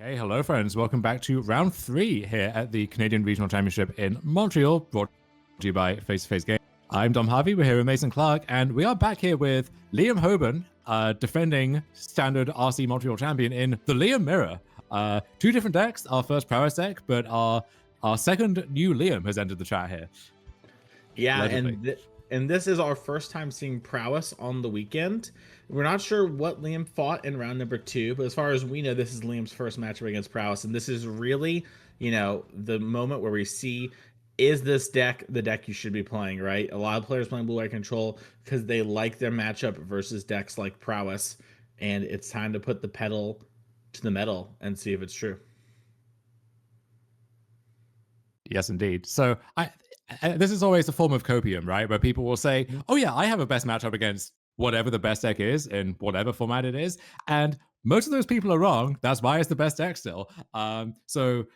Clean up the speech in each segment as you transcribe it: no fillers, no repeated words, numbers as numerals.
Hey, hello, friends. Welcome back to round 3 here at the Canadian Regional Championship in Montreal, brought to you by Face to Face Game. I'm Dom Harvey. We're here with Mason Clark, and we are back here with Liam Hoban, defending standard RC Montreal champion in the Liam Mirror. Two different decks. Our first prowess deck, but our second new Liam has entered the chat here. Yeah, and this is our first time seeing prowess on the weekend. We're not sure what Liam fought in round number 2, but as far as we know, this is Liam's first matchup against prowess, and this is really, the moment where we see, is this deck the deck you should be playing, right? A lot of players playing blue-white control because they like their matchup versus decks like prowess, and it's time to put the pedal to the metal and see if it's true. Yes, indeed. So this is always a form of copium, right? Where people will say, oh yeah, I have a best matchup against whatever the best deck is in whatever format it is. And most of those people are wrong. That's why it's the best deck still. So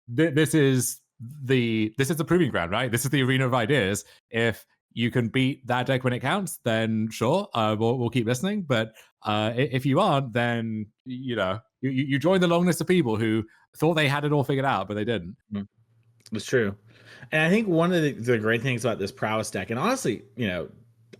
this is the proving ground, right? This is the arena of ideas. If you can beat that deck when it counts, then sure, we'll keep listening. But if you aren't, then you join the long list of people who thought they had it all figured out, but they didn't. It's true. And I think one of the great things about this prowess deck, and honestly,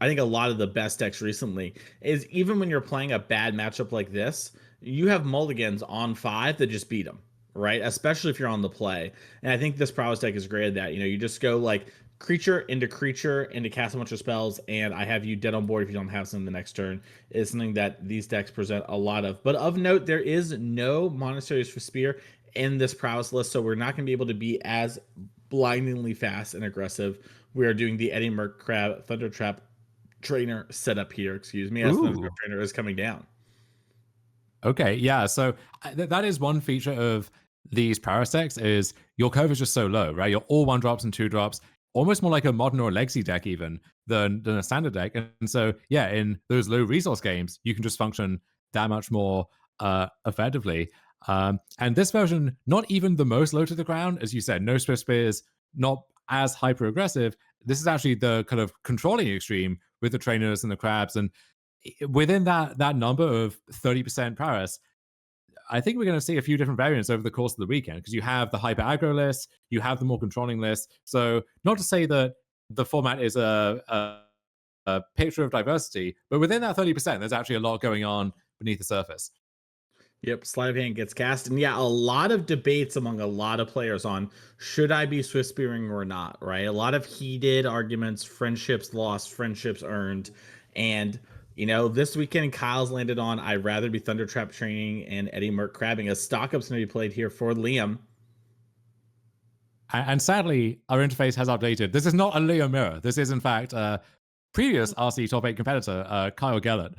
I think a lot of the best decks recently, is even when you're playing a bad matchup like this, you have mulligans on 5 that just beat them, right? Especially if you're on the play. And I think this prowess deck is great at that. You just go like creature into cast a bunch of spells, and I have you dead on board if you don't have some the next turn, is something that these decks present a lot of. But of note, there is no Monasteries for Spear in this prowess list, so we're not going to be able to be as blindingly fast and aggressive. We are doing the Eddie Merc Crab Thunder Trap trainer setup here, excuse me, as the Thunder Trap trainer is coming down. Okay, yeah, so that is one feature of these prowess decks, is your curve is just so low, right? You're all 1-drops and 2-drops, almost more like a modern or a legacy deck even than a standard deck. And so, yeah, in those low resource games, you can just function that much more effectively. And this version, not even the most low to the ground, as you said, no Swift Spears, not as hyper aggressive. This is actually the kind of controlling extreme with the trainers and the crabs. And within that number of 30% prowess, I think we're going to see a few different variants over the course of the weekend, because you have the hyper aggro list, you have the more controlling list. So not to say that the format is a picture of diversity, but within that 30%, there's actually a lot going on beneath the surface. Yep, Sleight of Hand gets cast. And yeah, a lot of debates among a lot of players on should I be Swift Spearing or not, right? A lot of heated arguments, friendships lost, friendships earned. And, this weekend Kyle's landed on I'd rather be Thunder Trap training and Eddie Merc crabbing. A stock up's going to be played here for Liam. And sadly, our interface has updated. This is not a Liam mirror. This is, in fact, previous RC top 8 competitor, Kyle Gellert,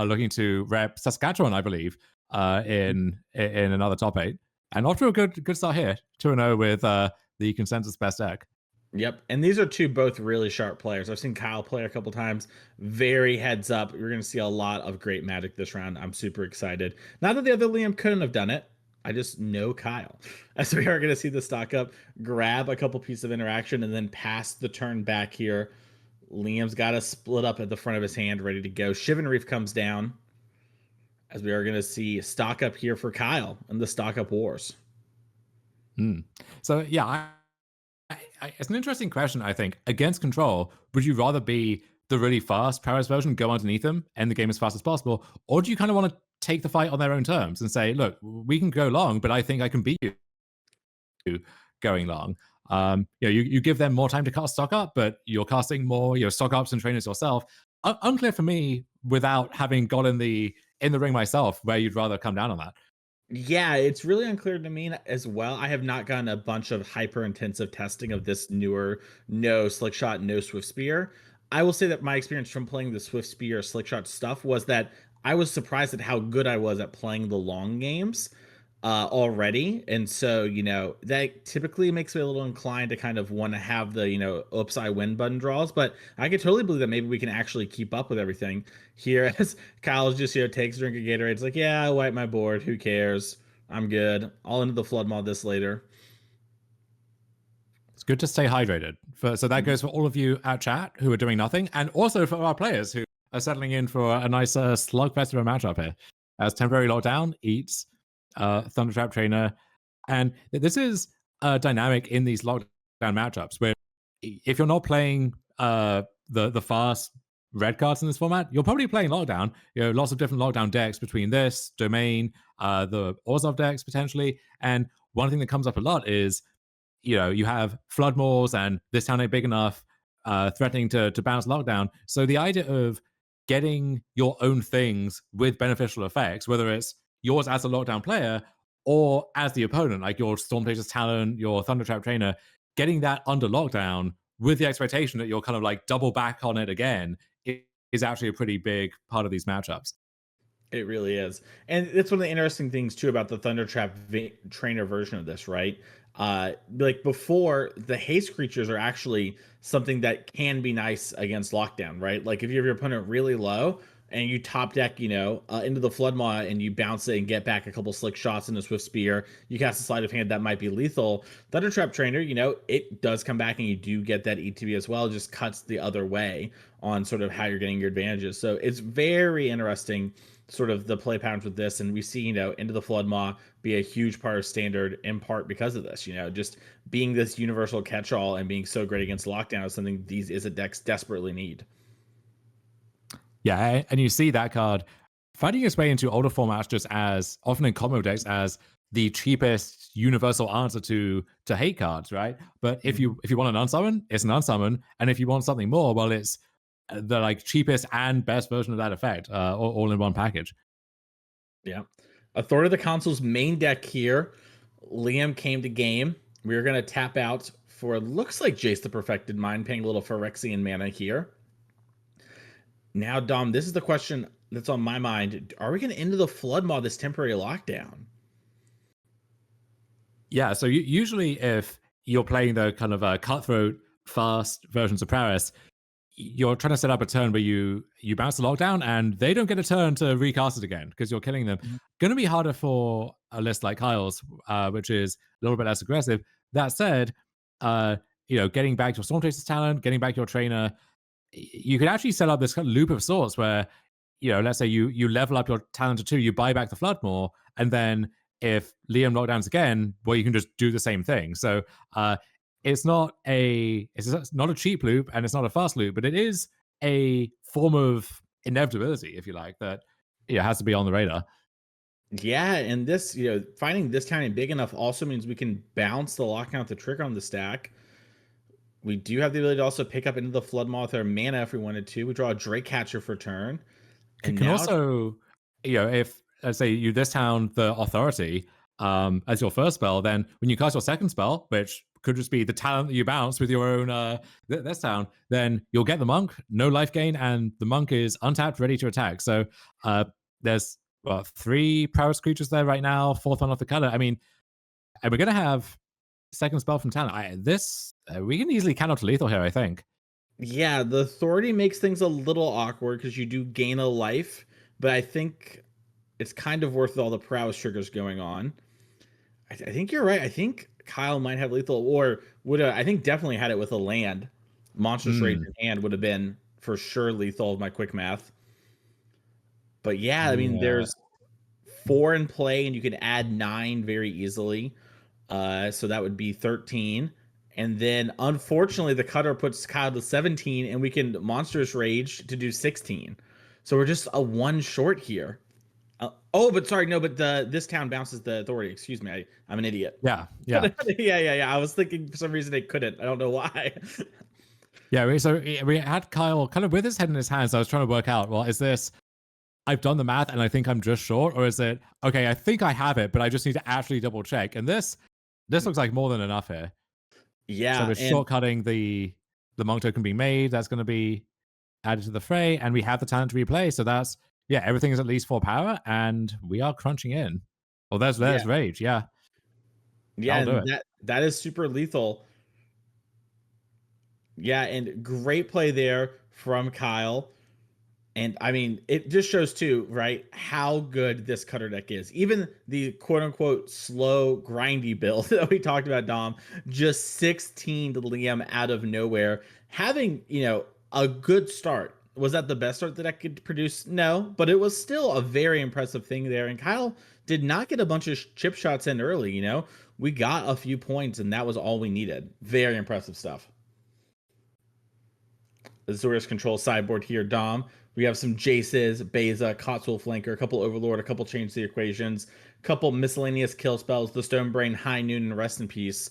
looking to rep Saskatchewan, I believe, in another top 8. And off to a good start here, 2-0 with the consensus best deck. Yep, and these are two both really sharp players. I've seen Kyle play a couple times. Very heads up. You're going to see a lot of great magic this round. I'm super excited. Not that the other Liam couldn't have done it. I just know Kyle. As we are going to see the stock up, grab a couple pieces of interaction, and then pass the turn back here. Liam's got a split up at the front of his hand, ready to go. Shivan Reef comes down, as we are going to see stock up here for Kyle in the stock up wars. So yeah, it's an interesting question, I think. Against control, would you rather be the really fast prowess version, go underneath them, end the game as fast as possible, or do you kind of want to take the fight on their own terms and say, look, we can go long, but I think I can beat you going long? You give them more time to cast stock up, but you're casting more stock ups and trainers yourself. Unclear for me, without having got in the ring myself, where you'd rather come down on that. Yeah, it's really unclear to me as well. I have not gotten a bunch of hyper intensive testing of this newer no slick shot, no swift spear. I will say that my experience from playing the swift spear slick shot stuff was that I was surprised at how good I was at playing the long games already. And so, that typically makes me a little inclined to kind of want to have the, oops, I win button draws. But I could totally believe that maybe we can actually keep up with everything here, as Kyle just, takes a drink of Gatorade. It's like, yeah, I wipe my board. Who cares? I'm good. I'll into the flood mod this later. It's good to stay hydrated. So that goes for all of you at chat who are doing nothing, and also for our players who are settling in for a nice slugfest of a matchup here. As temporary lockdown eats Thundertrap Trainer. And this is a dynamic in these lockdown matchups where if you're not playing the fast red cards in this format, you're probably playing lockdown. You know, lots of different lockdown decks between this domain, the Orzhov decks potentially. And one thing that comes up a lot is, you know, you have Floodmoors and this town ain't big enough, threatening to bounce lockdown. So the idea of getting your own things with beneficial effects, whether it's yours as a lockdown player or as the opponent, like your Stormchaser's Talon, your Thundertrap Trainer, getting that under lockdown with the expectation that you'll kind of like double back on it again is actually a pretty big part of these matchups. It really is. And it's one of the interesting things too about the Trainer version of this, right? Like before, the haste creatures are actually something that can be nice against lockdown, right? Like if you have your opponent really low and you top deck, into the Floodmaw and you bounce it and get back a couple slick shots in a Swift Spear, you cast a sleight of hand that might be lethal. Thundertrap Trainer, it does come back and you do get that ETB as well, it just cuts the other way on sort of how you're getting your advantages. So it's very interesting sort of the play patterns with this, and we see Into the Floodmaw be a huge part of standard in part because of this. Just being this universal catch-all and being so great against lockdown is something these Izzet decks desperately need. Yeah, and you see that card finding its way into older formats just as often in combo decks as the cheapest universal answer to hate cards, right? But if you want an unsummon, it's an unsummon, and if you want something more, well, it's the like cheapest and best version of that effect, all in one package. Yeah. Authority of the Council's main deck here. Liam came to game. We're going to tap out for, looks like Jace the Perfected Mind, paying a little Phyrexian mana here. Now, Dom, this is the question that's on my mind. Are we going to Into the Floodmaw this temporary lockdown? Yeah, so usually if you're playing the kind of cutthroat fast versions of Paris, you're trying to set up a turn where you bounce the lockdown and they don't get a turn to recast it again because you're killing them. Mhm. Going to be harder for a list like Kyle's, which is a little bit less aggressive. That said, getting back your Stormchaser's Talent, getting back your trainer, you could actually set up this kind of loop of sorts where, let's say you level up your talent to 2, you buy back the Floodmore, and then if Liam lockdowns again, well, you can just do the same thing. So it's not a cheap loop and it's not a fast loop, but it is a form of inevitability, if you like, that has to be on the radar. Yeah, and this, finding this tiny big enough also means we can bounce the lockdown with the trigger on the stack. We do have the ability to also pick up Into the Floodmaw with our mana if we wanted to. We draw a Drake Catcher for turn. And Can now, also, if let's say you this town the authority as your first spell, then when you cast your second spell, which could just be the talent that you bounce with your own this town, then you'll get the monk, no life gain, and the monk is untapped, ready to attack. So there's 3 prowess creatures there right now, fourth one off the cutter. I mean, and we're gonna have second spell from talent. We can easily count out to lethal here, I think. yeah, the authority makes things a little awkward because you do gain a life, but I think it's kind of worth all the prowess triggers going on. I think you're right. I think Kyle might have lethal, or would have, I think definitely had it with a land. Monstrous Rage Mm, in hand would have been for sure lethal of my quick math. But yeah, I mean, yeah. there's 4 in play, and you can add 9 very easily. So that would be 13. And then unfortunately, the cutter puts Kyle to 17, and we can Monstrous Rage to do 16. So we're just a 1 short here. But sorry, no, but this town bounces the authority. Excuse me, I'm an idiot. Yeah, yeah. Yeah. I was thinking for some reason it couldn't. I don't know why. Yeah, we had Kyle kind of with his head in his hands. I was trying to work out, well, is this I've done the math and I think I'm just short, or is it okay? I think I have it, but I just need to actually double check. And this looks like more than enough here. So Yeah, we're and shortcutting the monk token being made. That's going to be added to the fray, and we have the talent to replay. So that's everything is at least 4 power, and we are crunching in. Oh, yeah, there's rage. Yeah, yeah, that'll do and it. that is super lethal. Yeah, and great play there from Kyle. And I mean, it just shows too, right, how good this cutter deck is. Even the quote unquote slow, grindy build that we talked about, Dom, just 16 to Liam out of nowhere. Having, a good start. Was that the best start that I could produce? No, but it was still a very impressive thing there. And Kyle did not get a bunch of chip shots in early. We got a few points, and that was all we needed. Very impressive stuff. Azorius control sideboard here, Dom. We have some Jaces, Beza, Cotswold Flanker, a couple Overlord, a couple Change the Equations, a couple miscellaneous kill spells, the Stone Brain, High Noon, and Rest in Peace.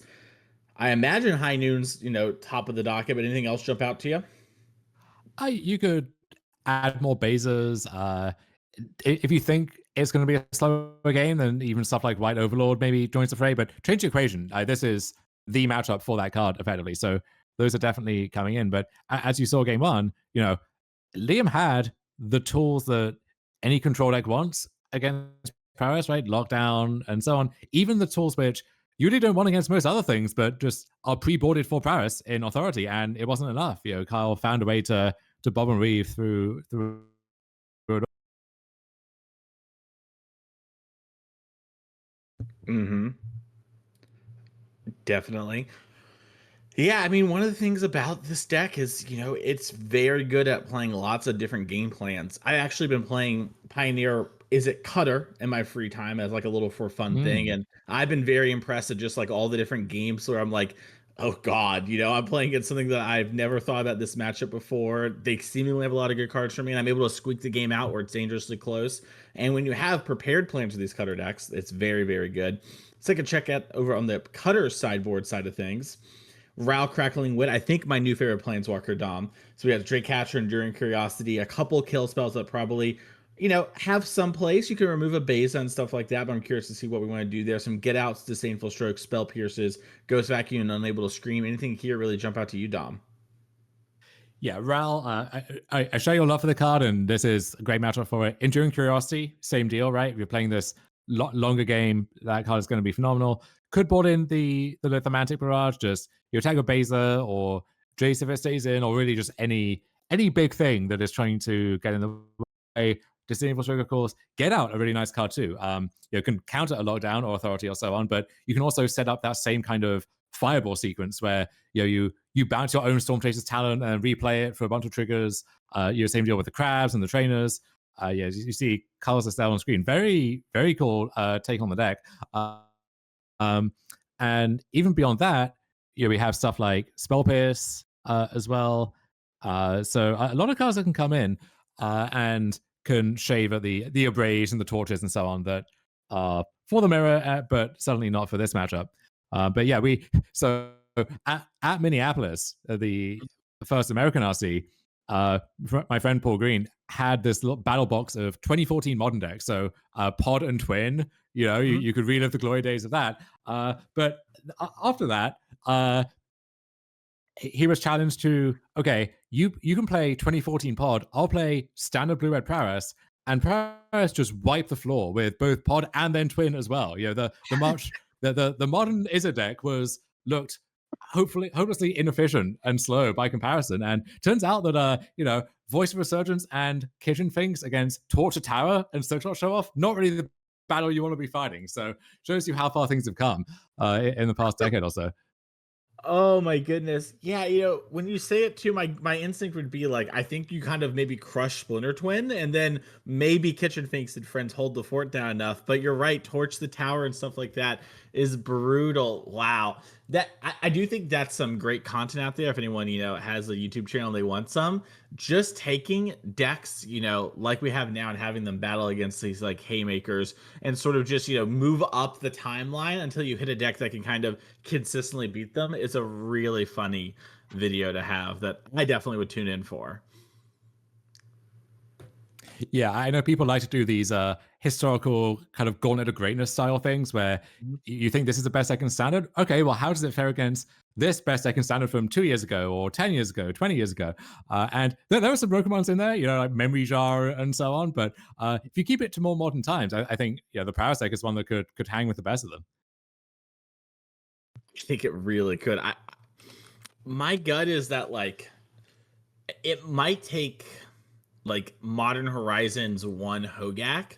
I imagine High Noon's, top of the docket, but anything else jump out to you? You could add more bases. If you think it's going to be a slower game, then even stuff like White Overlord maybe joins the fray. But Change the Equation, this is the matchup for that card effectively. So those are definitely coming in. But as you saw game one, Liam had the tools that any control deck wants against Paris, right? Lockdown and so on. Even the tools which you really don't want against most other things, but just are pre-boarded for Paris in Authority, and it wasn't enough. Kyle found a way to bob and weave through it. Mm-hmm. Definitely. Yeah, I mean, one of the things about this deck is, it's very good at playing lots of different game plans. I actually been playing Pioneer, is it Cutter in my free time as like a little for fun thing, Mm. and I've been very impressed at just like all the different games where I'm like, oh God, I'm playing against something that I've never thought about this matchup before. They seemingly have a lot of good cards for me, and I'm able to squeak the game out where it's dangerously close. And when you have prepared plans for these Cutter decks, it's very, very good. Let's take a check out over on the Cutter sideboard side of things. Ral Crackling Wit, I think my new favorite Planeswalker, Dom. So we have Drake Catcher, Enduring Curiosity, a couple kill spells that probably, have some place. You can remove a base and stuff like that, but I'm curious to see what we want to do there. Some Get Outs, Disdainful Strokes, Spell Pierces, Ghost Vacuum, and Unable to Scream. Anything here really jump out to you, Dom? Yeah, Ral, I share your love for the card, and this is a great matchup for it. Enduring Curiosity, same deal, right? If you're playing this longer game, that card is going to be phenomenal. Could board in the Lithomantic Barrage, just you attack a Beza or Jace if it stays in, or really just any big thing that is trying to get in the way. Disdainful Stroke, of course. Get Out, a really nice card too. You can counter a Lockdown or Authority or so on, but you can also set up that same kind of fireball sequence where you bounce your own Storm Chaser's talent and replay it for a bunch of triggers. Same deal with the crabs and the trainers. You see Carlos Estelle on screen. Very, very cool take on the deck. Um, and even beyond that, we have stuff like Spell Pierce as well. So a lot of cards that can come in and can shave at the abrades and the torches and so on that are for the mirror, but certainly not for this matchup. But yeah, so at Minneapolis, the first American RC, my friend Paul Green had this little battle box of 2014 modern decks. So Pod and Twin, you could relive the glory days of that. But after that, he was challenged to, okay, you can play 2014 Pod, I'll play standard blue red Paris, and Paris just wiped the floor with both Pod and then Twin as well. The March the modern Izzet deck looked hopelessly inefficient and slow by comparison. And turns out that Voice of Resurgence and Kitchen Finks against Torture Tower and Silkshot Show Off, not really the battle you want to be fighting. So shows you how far things have come in the past decade or so. Oh my goodness. Yeah, when you say it too, my instinct would be like, I think you kind of maybe crush Splinter Twin, and then maybe Kitchen Finks and friends hold the fort down enough. But you're right, Torch the Tower and stuff like that is brutal. Wow. I do think that's some great content out there. If anyone, has a YouTube channel and they want some, just taking decks, like we have now and having them battle against these like haymakers and sort of just, move up the timeline until you hit a deck that can kind of consistently beat them is a really funny video to have that I definitely would tune in for. Yeah, I know people like to do these historical kind of gauntlet of greatness style things where you think this is the best second standard. Okay, well, how does it fare against this best second standard from 2 years ago or 10 years ago, 20 years ago? And there were some broken ones in there, like Memory Jar and so on. But if you keep it to more modern times, I think the Paris deck is one that could hang with the best of them. I think it really could. My gut is that like it might take like Modern Horizons 1 Hogak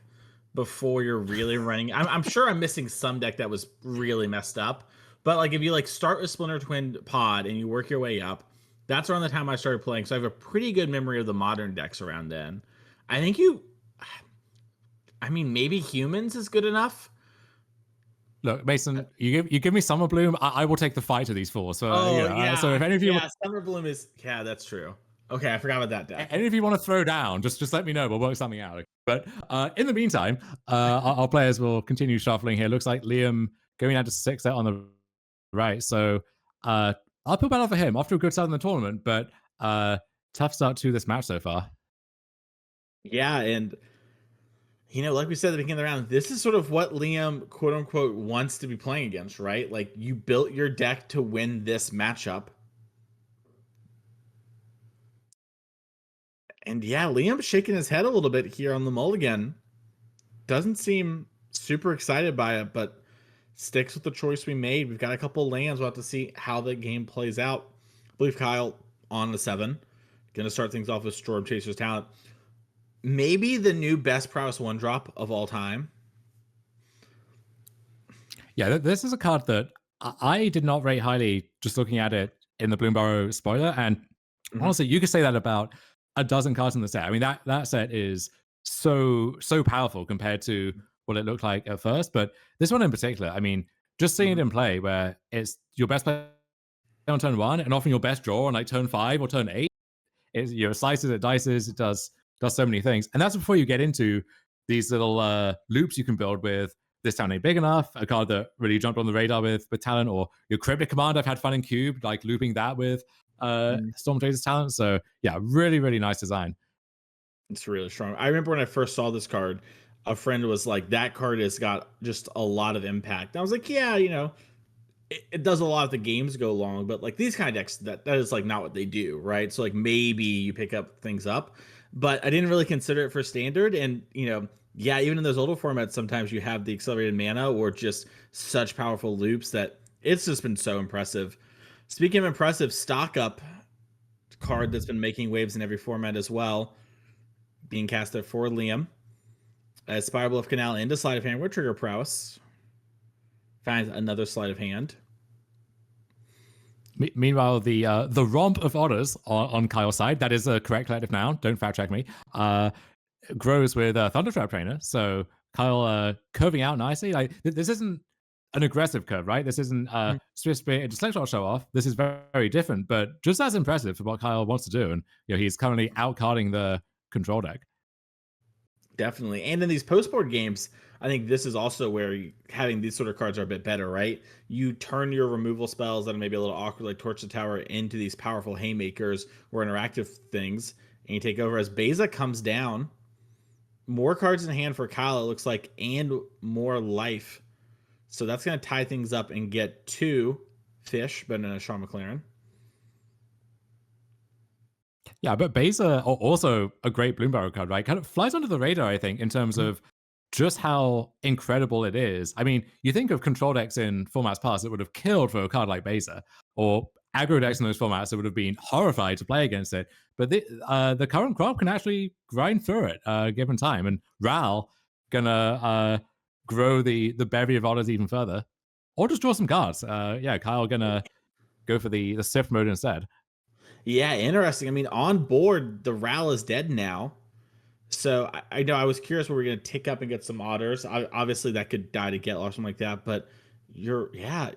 before you're really running. I'm sure I'm missing some deck that was really messed up, but like if you like start with Splinter Twin Pod and you work your way up, that's around the time I started playing. So I have a pretty good memory of the modern decks around then. I think I mean, maybe humans is good enough. Look, Mason, you give me Summer Bloom, I will take the fight to these four. So Oh so if yeah, any of you yeah. Summer Bloom is yeah, that's true. Okay, I forgot about that deck. any of you want to throw down, just let me know. We'll work something out. But in the meantime, our players will continue shuffling here. Looks like Liam going down to 6 out on the right. So I'll put battle for him after a good start in the tournament, but tough start to this match so far. Yeah, and like we said at the beginning of the round, this is sort of what Liam quote unquote wants to be playing against, right? Like you built your deck to win this matchup. And yeah, Liam's shaking his head a little bit here on the mulligan. Doesn't seem super excited by it, but sticks with the choice we made. We've got a couple lands. We'll have to see how the game plays out. I believe Kyle on the 7. Gonna start things off with Storm Chaser's Talent. Maybe the new best prowess 1-drop of all time. Yeah, this is a card that I did not rate highly just looking at it in the Bloomburrow spoiler. And Mhm. honestly, you could say that about a dozen cards in the set. I mean, that set is so powerful compared to what it looked like at first. But this one in particular, I mean, just seeing it Mhm. in play where it's your best play on turn 1 and often your best draw on like turn 5 or turn 8. It slices, it dices, it does so many things, and that's before you get into these little loops you can build with this town ain't big enough, a card that really jumped on the radar with talent, or your cryptic command. I've had fun in cube, like looping that with Mhm. Storm Chaser's talent. So yeah, really nice design. It's really strong. I remember when I first saw this card, a friend was like, "That card has got just a lot of impact." And I was like, "Yeah, it does a lot if the games go long, but like these kind of decks, that is like not what they do, right? So like maybe you pick up things up, but I didn't really consider it for standard. And yeah, even in those older formats, sometimes you have the accelerated mana or just such powerful loops that it's just been so impressive. Speaking of impressive, stock up card that's been making waves in every format as well, being cast at for Liam. Spiral of Canal into sleight of hand with trigger prowess. Finds another sleight of hand. Meanwhile, the romp of otters on Kyle's side, that is a correct collective noun. Don't fact check me. Grows with Thundertrap Trainer. So Kyle curving out nicely. Like this isn't an aggressive curve, right? This isn't Swift Spear into Slingshot show off. This is very different, but just as impressive for what Kyle wants to do. And he's currently outcarding the control deck. Definitely. And in these post board games, I think this is also where having these sort of cards are a bit better, right? You turn your removal spells that are maybe a little awkward, like Torch the Tower, into these powerful haymakers or interactive things, and you take over as Beza comes down. More cards in hand for Kyle, it looks like, and more life. So that's going to tie things up and get 2 fish, but in a Sean McLaren. Yeah, but Beza also a great Bloomberg card, right? Kind of flies under the radar, I think, in terms Mhm. of just how incredible it is. I mean, you think of control decks in formats past that would have killed for a card like Beza, or aggro decks in those formats that would have been horrified to play against it. But the current crop can actually grind through it given time. And Ral gonna grow the bevy of otters even further, or just draw some cards. Yeah, Kyle gonna go for the Sith mode instead. Yeah, interesting. I mean, on board, the Ral is dead now. So I know I was curious where we're gonna tick up and get some otters. Obviously, that could die to get or something like that. But you're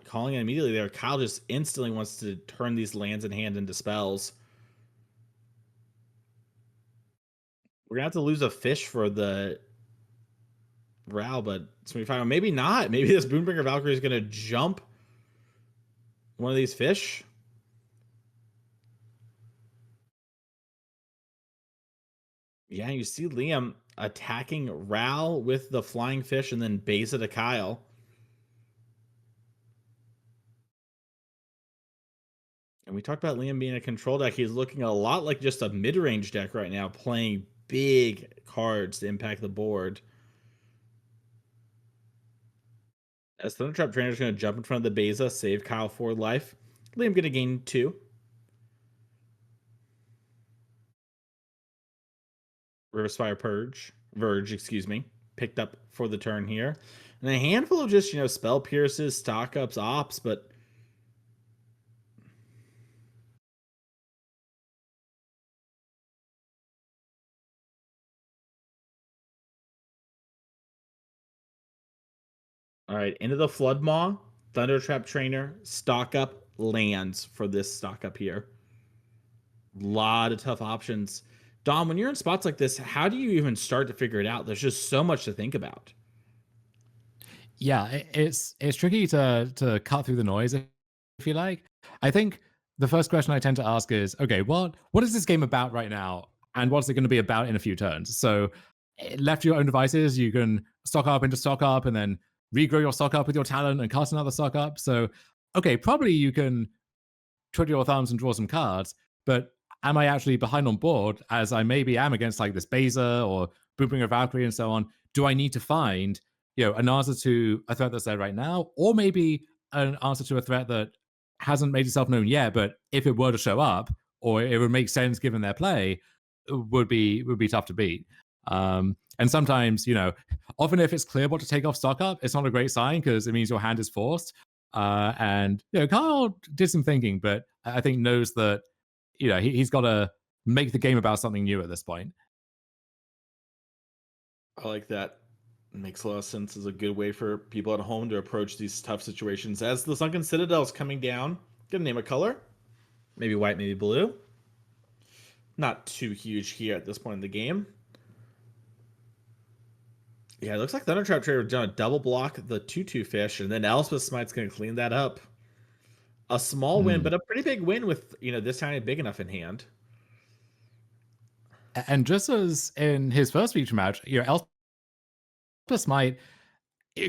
calling it immediately there. Kyle just instantly wants to turn these lands in hand into spells. We're gonna have to lose a fish for the Ral, but it's gonna be fine. Maybe not. Maybe this Boonbringer Valkyrie is gonna jump one of these fish. Yeah, you see Liam attacking Ral with the flying fish and then base it to Kyle. And we talked about Liam being a control deck. He's looking a lot like just a mid range deck right now, playing big cards to impact the board. As Thundertrap Trainer is going to jump in front of the Beza, save Kyle for life. Liam going to gain 2. Riverspire Verge, excuse me, picked up for the turn here. And a handful of just, spell pierces, stock ups, ops, but right, into the Flood Maw, Thundertrap Trainer, stock up, lands for this stock up here. Lot of tough options. Dom, when you're in spots like this, how do you even start to figure it out? There's just so much to think about. Yeah, it's tricky to cut through the noise if you like. I think the first question I tend to ask is, okay, what is this game about right now, and what's it going to be about in a few turns? So, left to your own devices, you can stock up into stock up, and then regrow your stock up with your talent and cast another stock up. So, okay, probably you can twiddle your thumbs and draw some cards, but am I actually behind on board as I maybe am against like this Beza or Boombringer Valkyrie and so on? Do I need to find, an answer to a threat that's there right now, or maybe an answer to a threat that hasn't made itself known yet, but if it were to show up, or it would make sense given their play, would be tough to beat. And sometimes, often if it's clear what to take off stock up, it's not a great sign because it means your hand is forced. And Kyle did some thinking, but I think knows that he's got to make the game about something new at this point. I like that. Makes a lot of sense. Is a good way for people at home to approach these tough situations. As the Sunken Citadel is coming down, gonna name a color. Maybe white, maybe blue. Not too huge here at this point in the game. Yeah, it looks like Thundertrap Trader done a double block the 2/2 fish, and then Elspeth Smite's gonna clean that up. A small win, Hmm. but a pretty big win with this tiny big enough in hand. And just as in his first feature match, Elspeth might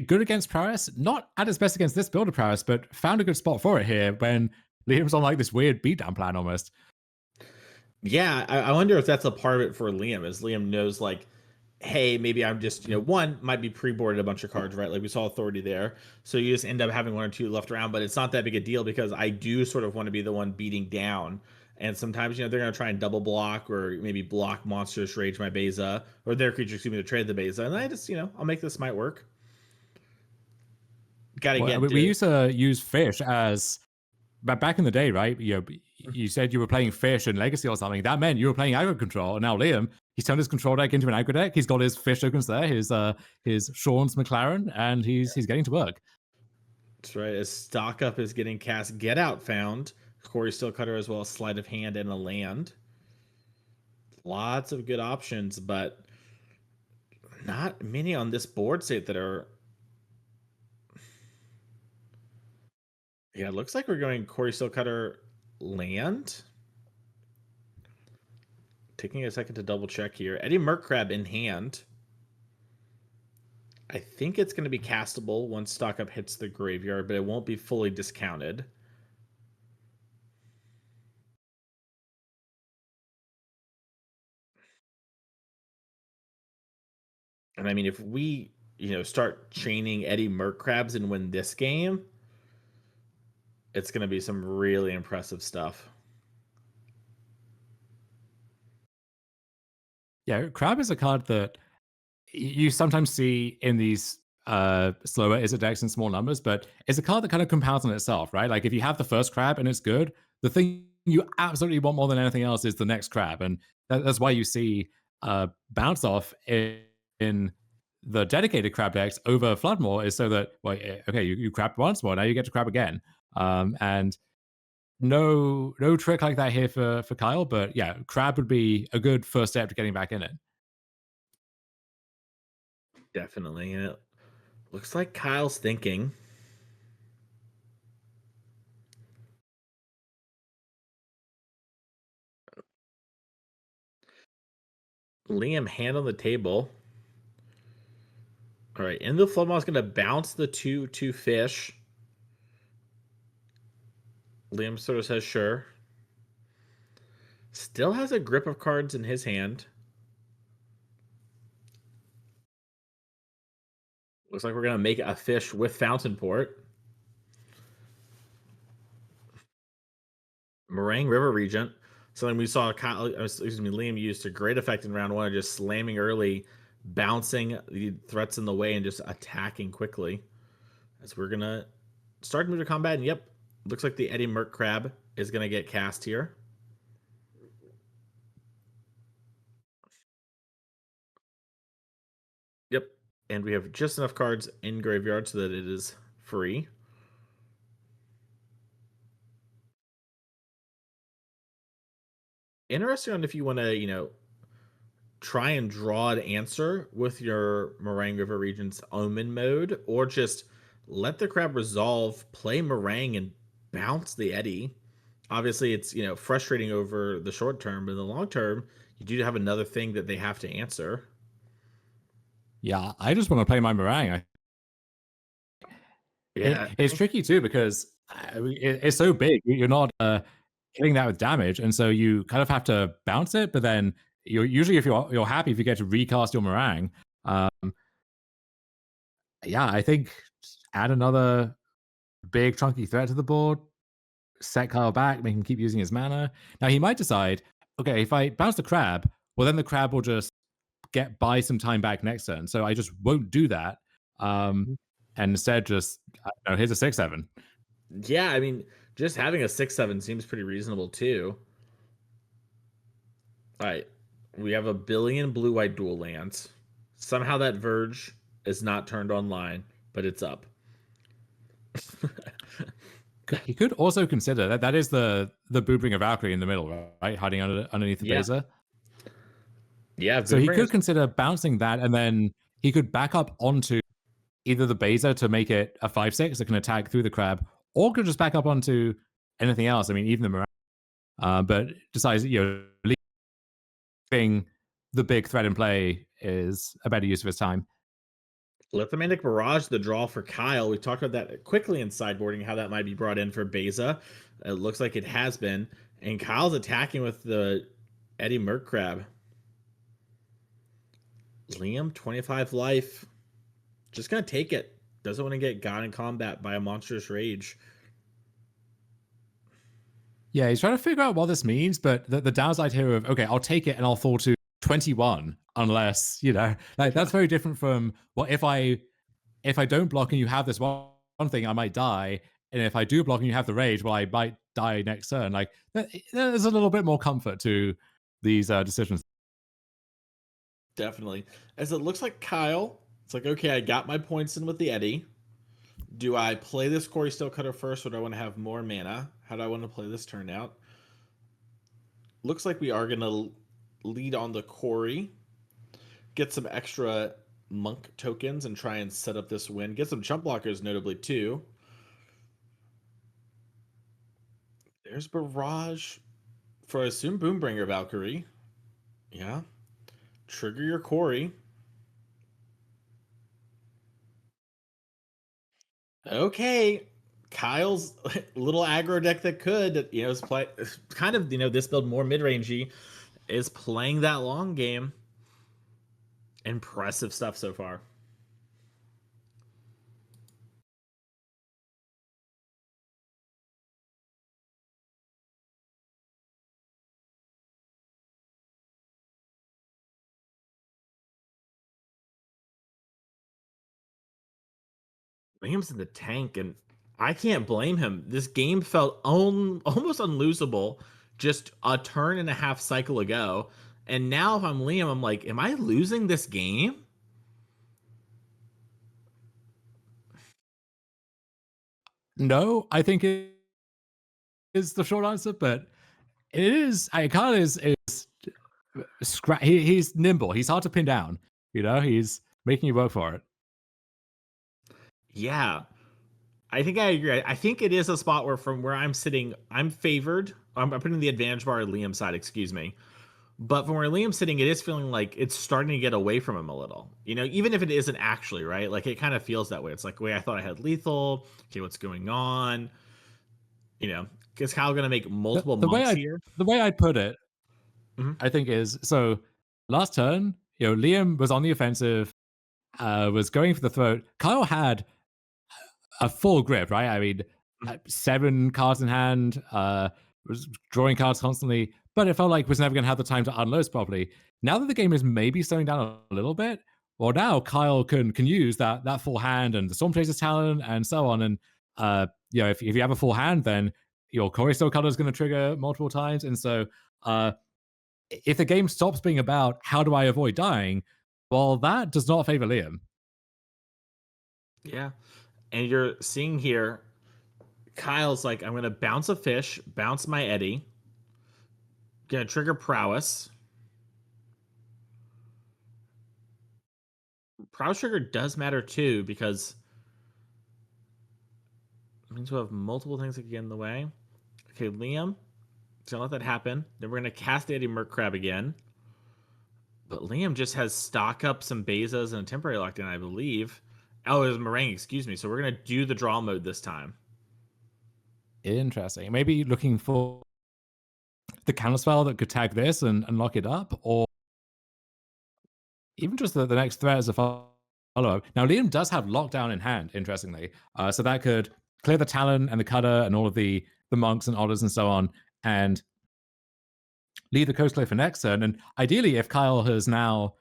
good against Paris, not at his best against this builder Paris, but found a good spot for it here when Liam's on like this weird beatdown plan almost. Yeah, I wonder if that's a part of it for Liam, as Liam knows, like, hey, maybe I'm just, one might be pre-boarded a bunch of cards, right? Like we saw Authority there. So you just end up having one or two left around, but it's not that big a deal because I do sort of want to be the one beating down. And sometimes, they're going to try and double block or maybe block monsters, rage my Beza, or their creature, excuse me, to trade the Beza. And I just, I'll make this might work. Got to Well, get we to, used to use fish as, but back in the day, right? You said you were playing fish and legacy or something. That meant you were playing aggro control. And now Liam, he's turned his control deck into an aggro deck. He's got his fish tokens there, his Sean's McLaren, and he's getting to work. that's right, as stock up is getting cast, get out found. Corey Steelcutter as well, a sleight of hand and a land. Lots of good options, but not many on this board state that are. Yeah, it looks like we're going Corey Steelcutter land. Taking a second to double check here. Eddie Murkrab in hand. I think it's going to be castable once stock up hits the graveyard, but it won't be fully discounted. And I mean, if we, start chaining Eddie Murkrabs and win this game, it's going to be some really impressive stuff. Yeah, Crab is a card that you sometimes see in these slower Izzet decks in small numbers, but it's a card that kind of compounds on itself, right? Like if you have the first crab and it's good, the thing you absolutely want more than anything else is the next crab, and that's why you see bounce off in the dedicated crab decks over Floodmore is so that okay, you crabbed once more, now you get to crab again, and no trick like that here for Kyle, but yeah, crab would be a good first step to getting back in it. Definitely. And it looks like Kyle's thinking. Liam, hand on the table. All right, and the Floodmaw is going to bounce the 2/2 fish. Liam sort of says sure. Still has a grip of cards in his hand. Looks like we're going to make a fish with Fountain Port. Meringue River Regent. Something we saw Liam used to great effect in round one of just slamming early, bouncing the threats in the way, and just attacking quickly. As we're going to start to move to combat. And yep, looks like the Eddie Merc Crab is going to get cast here. Yep. and we have just enough cards in graveyard so that it is free. Interesting on if you want to, try and draw an answer with your Meringue River Regent's Omen mode, or just let the crab resolve, play Meringue, and bounce the Eddy. Obviously, it's frustrating over the short term, but in the long term, you do have another thing that they have to answer. Yeah, I just want to play my meringue. Yeah, It's tricky too because it's so big. You're not hitting that with damage, and so you kind of have to bounce it. But then you're usually, if you're happy if you get to recast your meringue. Um, yeah, I think add another big chunky threat to the board, set Kyle back, make him keep using his mana. Now he might decide, okay, if I bounce the crab, well then the crab will just buy some time back next turn. So I just won't do that. And instead just I don't know, here's a 6/7. yeah. I mean, just having a 6/7 seems pretty reasonable too. All right, we have a billion blue-white dual lands. Somehow that Verge is not turned online, but it's up. He could also consider that is the Boobringer Valkyrie in the middle, right? Hiding underneath the Yeah, Beza. yeah. So he Boomerangers. could consider bouncing that, and then he could back up onto either the Beza to make it a 5/6 that can attack through the crab, or could just back up onto anything else. I mean, even the Mirage. But decides leaving the big threat in play is a better use of his time. Lithomantic Barrage, the draw for Kyle. We talked about that quickly in sideboarding, how that might be brought in for Beza. It looks like it has been. And Kyle's attacking with the Eddie Merc Crab. Liam, 25 life. Just going to take it. Doesn't want to get got in combat by a monstrous rage. Yeah, he's trying to figure out what this means, but the downside here of, okay, I'll take it and I'll fall to 21 unless, like that's very different from, well, if I don't block and you have this one thing, I might die. And if I do block and you have the rage, well, I might die next turn. Like there's a little bit more comfort to these decisions. Definitely. As it looks like Kyle, it's like, okay, I got my points in with the Eddie. Do I play this Quarry Steel Cutter first, or do I want to have more mana? How do I want to play this turn out? Looks like we are going to lead on the Quarry, get some extra Monk tokens, and try and set up this win. Get some chump blockers, notably, too. There's Barrage for, I assume, Boombringer Valkyrie. Yeah. Trigger your Quarry. Okay. Kyle's little aggro deck that could, is play kind of, this build more mid-rangey, is playing that long game. Impressive stuff so far. Liam's in the tank, and I can't blame him. This game felt almost unlosable just a turn and a half cycle ago. And now, if I'm Liam, I'm like, am I losing this game? No, I think it is the short answer, but it is. Kyle is he's nimble. He's hard to pin down. He's making you work for it. Yeah, I think I agree. I think it is a spot where, from where I'm sitting, I'm favored. I'm putting the advantage bar on Liam's side, excuse me. But from where Liam's sitting, it is feeling like it's starting to get away from him a little. Even if it isn't actually, right? Like, it kind of feels that way. It's like, wait, I thought I had lethal. Okay, what's going on? Is Kyle going to make multiple monks here? The way I'd put it, Mhm. I think is so. Last turn, Liam was on the offensive, was going for the throat. Kyle had a full grip, right? I mean, 7 cards in hand, was drawing cards constantly, but it felt like was never going to have the time to unload properly. Now that the game is maybe slowing down a little bit, well, now Kyle can use that full hand and the Storm Chaser's talent and so on. And if you have a full hand, then your Choristo color is going to trigger multiple times. And so, if the game stops being about how do I avoid dying, well, that does not favor Liam. Yeah. And you're seeing here, Kyle's like, I'm gonna bounce a fish, bounce my Eddie, gonna trigger prowess. Prowess trigger does matter too, because it means we'll have multiple things that can get in the way. Okay, Liam, so gonna let that happen. Then we're gonna cast the Eddie Merc Crab again. But Liam just has stock up some Bezas and a temporary lockdown, I believe. Oh, it was Meringue, excuse me. So we're gonna do the draw mode this time. Interesting. Maybe looking for the counterspell that could tag this and lock it up, or even just the next threat as a follow-up. Now, Liam does have lockdown in hand, interestingly. So that could clear the Talon and the Cutter and all of the monks and otters and so on, and leave the coast clear for next turn. And ideally, if Kyle has now,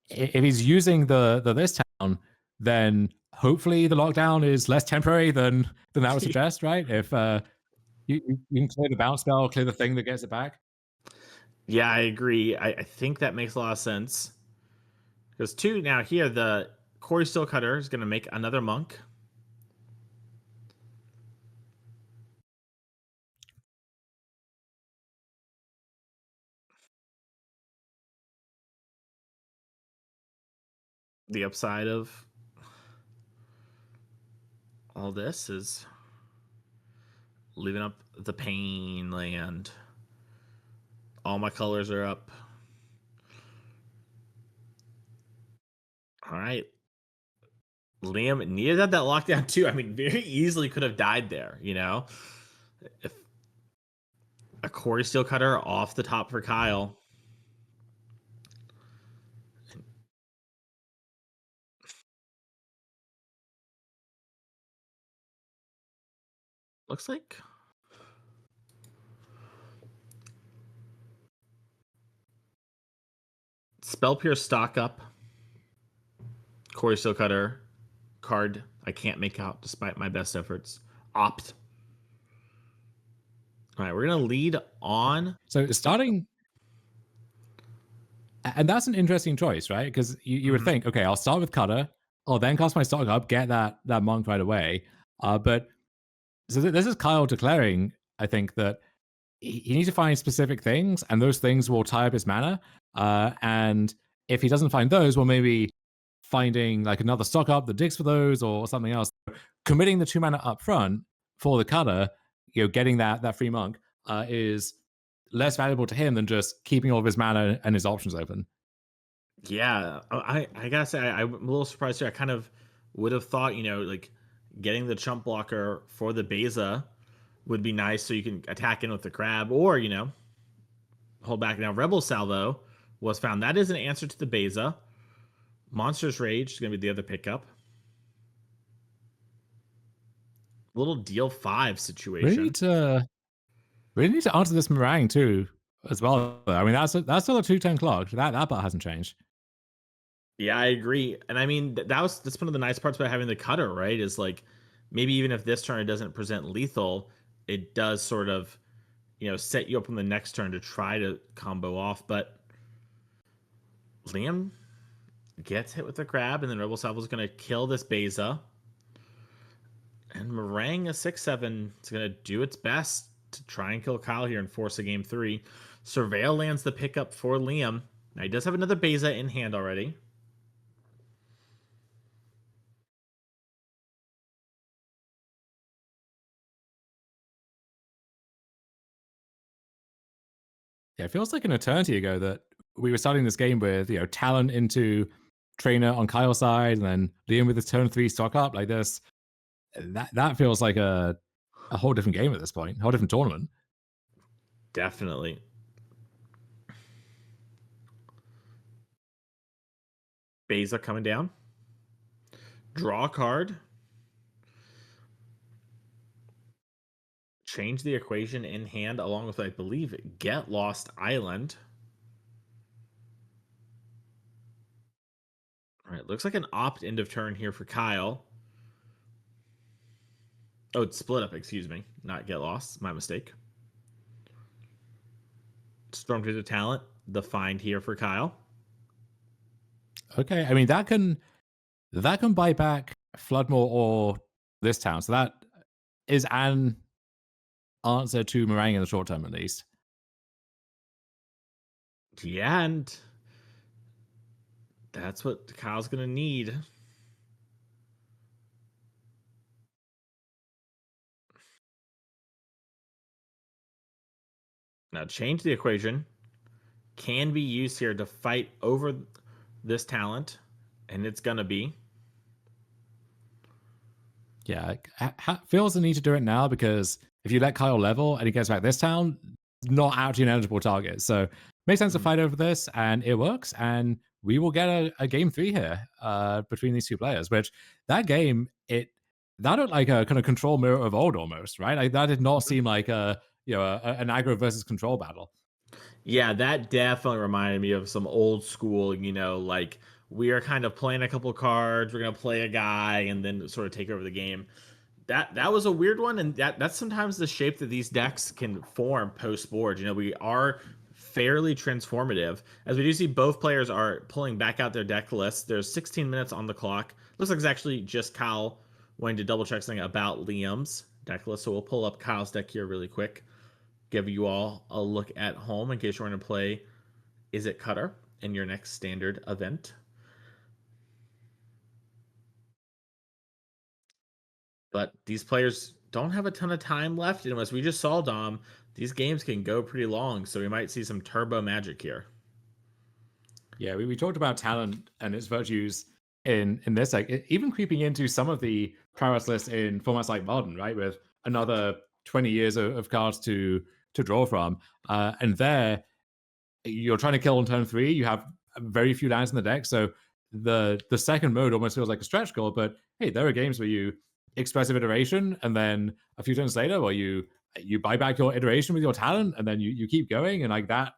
if he's using the this town, then hopefully the lockdown is less temporary than that would suggest, right? If you can clear the bounce spell, clear the thing that gets it back. Yeah, I agree. I think that makes a lot of sense. Because two now here, the Corey Steelcutter is gonna make another monk. The upside of all this is leaving up the pain land. All my colors are up. All right. Liam needed that lockdown too. I mean, very easily could have died there, you know? If a Corey Steelcutter off the top for Kyle. Looks like Spell Pierce stock up. Corey Steelcutter card I can't make out despite my best efforts. Opt. All right, we're gonna lead on. So starting, and that's an interesting choice, right? Because you would Mhm. think, okay, I'll start with Cutter, I'll then cast my stock up, get that monk right away. But so this is Kyle declaring, I think, that he needs to find specific things, and those things will tie up his mana. And if he doesn't find those, well, maybe finding like another stock up that digs for those or something else. Committing the 2 mana up front for the Cutter, getting that free monk is less valuable to him than just keeping all of his mana and his options open. Yeah, I gotta say I'm a little surprised too. I kind of would have thought, like getting the chump blocker for the Beza would be nice, so you can attack in with the crab, or hold back. Now Rebel Salvo was found. That is an answer to the Beza. Monster's Rage is gonna be the other pickup. Little deal 5 Really situation. need to really need to answer this meringue too, as well. I mean, that's still a 2-turn clock. That part hasn't changed. Yeah, I agree. And I mean, that's one of the nice parts about having the cutter, right? Is like, maybe even if this turn it doesn't present lethal, it does sort of, set you up on the next turn to try to combo off. But Liam gets hit with the crab, and then Rebel Salvo is going to kill this Beza. And Meringue, a 6/7, is going to do its best to try and kill Kyle here and force a game 3. Surveil lands the pickup for Liam. Now, he does have another Beza in hand already. Yeah, it feels like an eternity ago that we were starting this game with, talent into trainer on Kyle's side, and then Liam with his turn 3 stock up like this. That feels like a whole different game at this point, a whole different tournament. Definitely. Beza coming down. Draw a card. Change the equation in hand along with, I believe, Get Lost Island. All right, looks like an opt end of turn here for Kyle. Oh, it's split up, excuse me. Not Get Lost. My mistake. Stormcruiser Talent, the find here for Kyle. Okay, I mean that can buy back Floodmore or this town. So that is an answer to Meringue in the short term, at least. Yeah, and that's what Kyle's gonna need. Now change the equation. Can be used here to fight over this talent, and it's gonna be. Yeah, feels the need to do it now because if you let Kyle level and he gets back this town, not actually an eligible target. So makes sense to Mhm. fight over this, and it works. And we will get a game three here between these two players. Which that game that looked like a kind of control mirror of old almost, right? Like that did not seem like an aggro versus control battle. Yeah, that definitely reminded me of some old school, like we are kind of playing a couple cards, we're gonna play a guy, and then sort of take over the game. That was a weird one, and that's sometimes the shape that these decks can form post board. We are fairly transformative, as we do see both players are pulling back out their deck lists. There's 16 minutes on the clock. Looks like it's actually just Kyle wanting to double check something about Liam's deck list. So we'll pull up Kyle's deck here really quick, give you all a look at home in case you're going to play Is It Cutter in your next standard event. But these players don't have a ton of time left, and as we just saw, Dom, these games can go pretty long, so we might see some turbo magic here. Yeah, we talked about talent and its virtues in this, like even creeping into some of the prowess lists in formats like Modern, right? With another 20 years of cards to draw from. And there you're trying to kill on turn three, you have very few lands in the deck. So the second mode almost feels like a stretch goal, but hey, there are games where you expressive iteration and then a few turns later where you buy back your iteration with your talent and then you keep going and like that